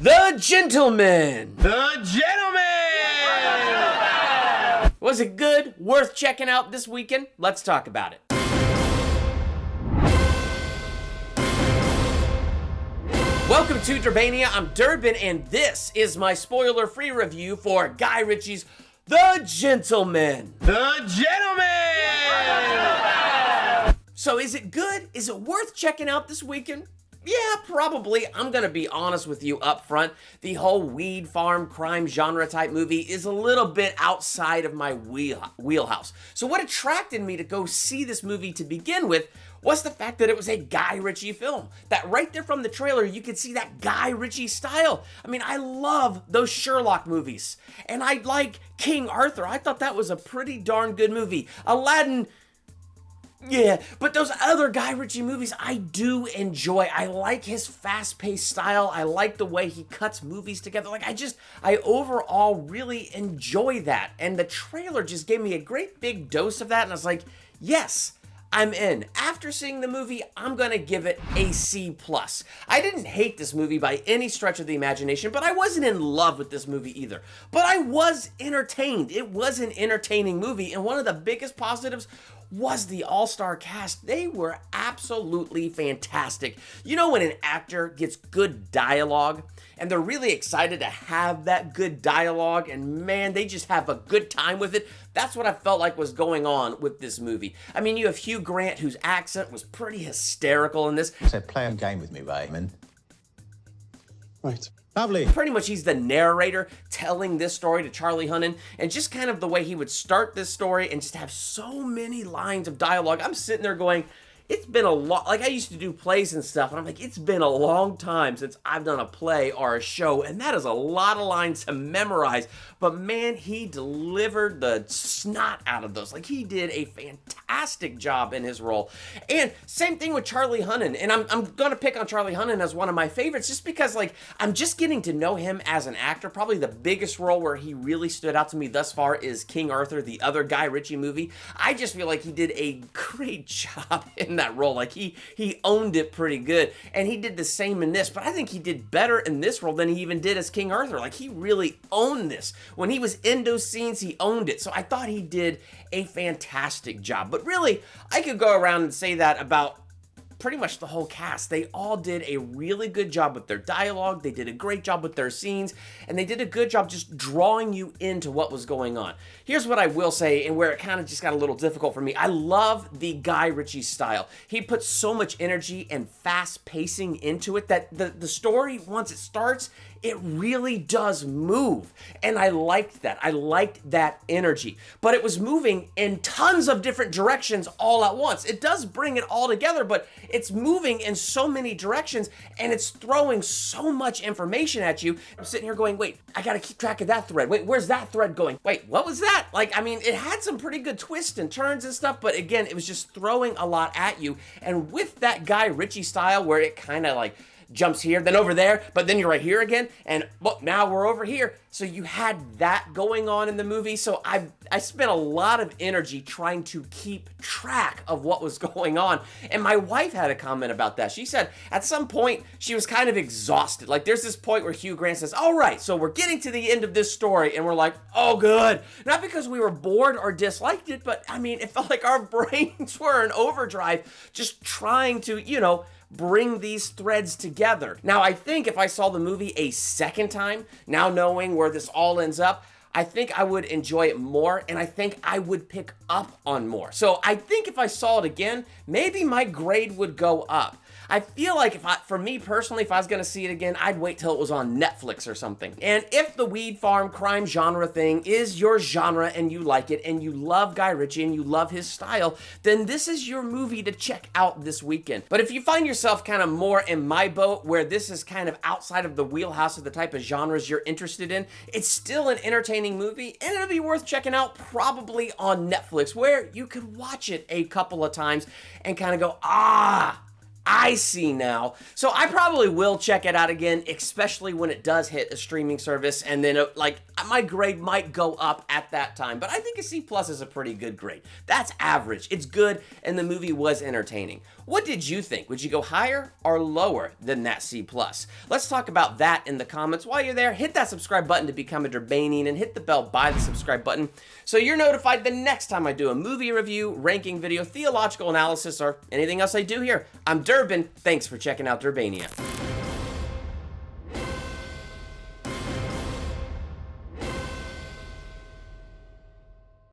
The Gentleman. The Gentleman! Was it good? Worth checking out this weekend? Let's talk about it. Welcome to Durbania. I'm Durbin, and this is my spoiler-free review for Guy Ritchie's The Gentleman. The Gentleman! So is it good? Is it worth checking out this weekend? Yeah, probably. I'm gonna be honest with you up front. The whole weed farm crime genre type movie is a little bit outside of my wheelhouse. So what attracted me to go see this movie to begin with was the fact that it was a Guy Ritchie film. That right there from the trailer, you could see that Guy Ritchie style. I mean, I love those Sherlock movies. And I like King Arthur. I thought that was a pretty darn good movie. Aladdin, yeah, but those other Guy Ritchie movies I do enjoy. I like his fast-paced style. I like the way he cuts movies together. Like, I overall really enjoy that. And the trailer just gave me a great big dose of that. And I was like, yes, I'm in. After seeing the movie, I'm gonna give it a C+. I didn't hate this movie by any stretch of the imagination, but I wasn't in love with this movie either. But I was entertained. It was an entertaining movie, and one of the biggest positives was the all-star cast. They were absolutely fantastic. You know when an actor gets good dialogue and they're really excited to have that good dialogue and man, they just have a good time with it? That's what I felt like was going on with this movie. I mean, you have Hugh Grant, whose accent was pretty hysterical in this. So play a game with me, Raymond. Right. Lovely. Pretty much he's the narrator telling this story to Charlie Hunnam, and just kind of the way he would start this story and just have so many lines of dialogue. I'm sitting there going, it's been a lot, like I used to do plays and stuff, and I'm like, it's been a long time since I've done a play or a show, and that is a lot of lines to memorize, but man, he delivered the snot out of those. Like, he did a fantastic job in his role. And same thing with Charlie Hunnam, and I'm gonna pick on Charlie Hunnam as one of my favorites just because, like, I'm just getting to know him as an actor. Probably the biggest role where he really stood out to me thus far is King Arthur, the other Guy Ritchie movie. I just feel like he did a great job in that role. Like, he owned it pretty good, and he did the same in this, but I think he did better in this role than he even did as King Arthur. Like, he really owned this. When he was in those scenes, he owned it. So I thought he did a fantastic job. But really, I could go around and say that about pretty much the whole cast. They all did a really good job with their dialogue. They did a great job with their scenes, and they did a good job just drawing you into what was going on. Here's what I will say, and where it kind of just got a little difficult for me. I love the Guy Ritchie style. He puts so much energy and fast pacing into it that the story, once it starts, it really does move. And I liked that. I liked that energy. But it was moving in tons of different directions all at once. It does bring it all together, but it's moving in so many directions and it's throwing so much information at you. I'm sitting here going, wait, I gotta keep track of that thread. Wait, where's that thread going? Wait, what was that? Like, I mean, it had some pretty good twists and turns and stuff, but again, it was just throwing a lot at you. And with that Guy Ritchie style where it kind of like jumps here, then over there, but then you're right here again, and well, now we're over here. So you had that going on in the movie. So I spent a lot of energy trying to keep track of what was going on. And my wife had a comment about that. She said at some point she was kind of exhausted. Like, there's this point where Hugh Grant says, all right, so we're getting to the end of this story, and we're like, oh good. Not because we were bored or disliked it, but I mean, it felt like our brains were in overdrive just trying to, you know, bring these threads together. Now, I think if I saw the movie a second time, now knowing where this all ends up, I think I would enjoy it more, and I think I would pick up on more. So I think if I saw it again, maybe my grade would go up. I feel like for me personally, if I was gonna see it again, I'd wait till it was on Netflix or something. And if the weed farm crime genre thing is your genre and you like it and you love Guy Ritchie and you love his style, then this is your movie to check out this weekend. But if you find yourself kind of more in my boat where this is kind of outside of the wheelhouse of the type of genres you're interested in, it's still an entertaining movie and it'll be worth checking out probably on Netflix where you could watch it a couple of times and kind of go, I see now. So I probably will check it out again, especially when it does hit a streaming service, and then like my grade might go up at that time. But I think a C+ is a pretty good grade. That's average. It's good, and the movie was entertaining. What did you think? Would you go higher or lower than that C+? Let's talk about that in the comments. While you're there, hit that subscribe button to become a Durbanian and hit the bell by the subscribe button so you're notified the next time I do a movie review, ranking video, theological analysis, or anything else I do here. I'm Durbin. Thanks for checking out Durbania.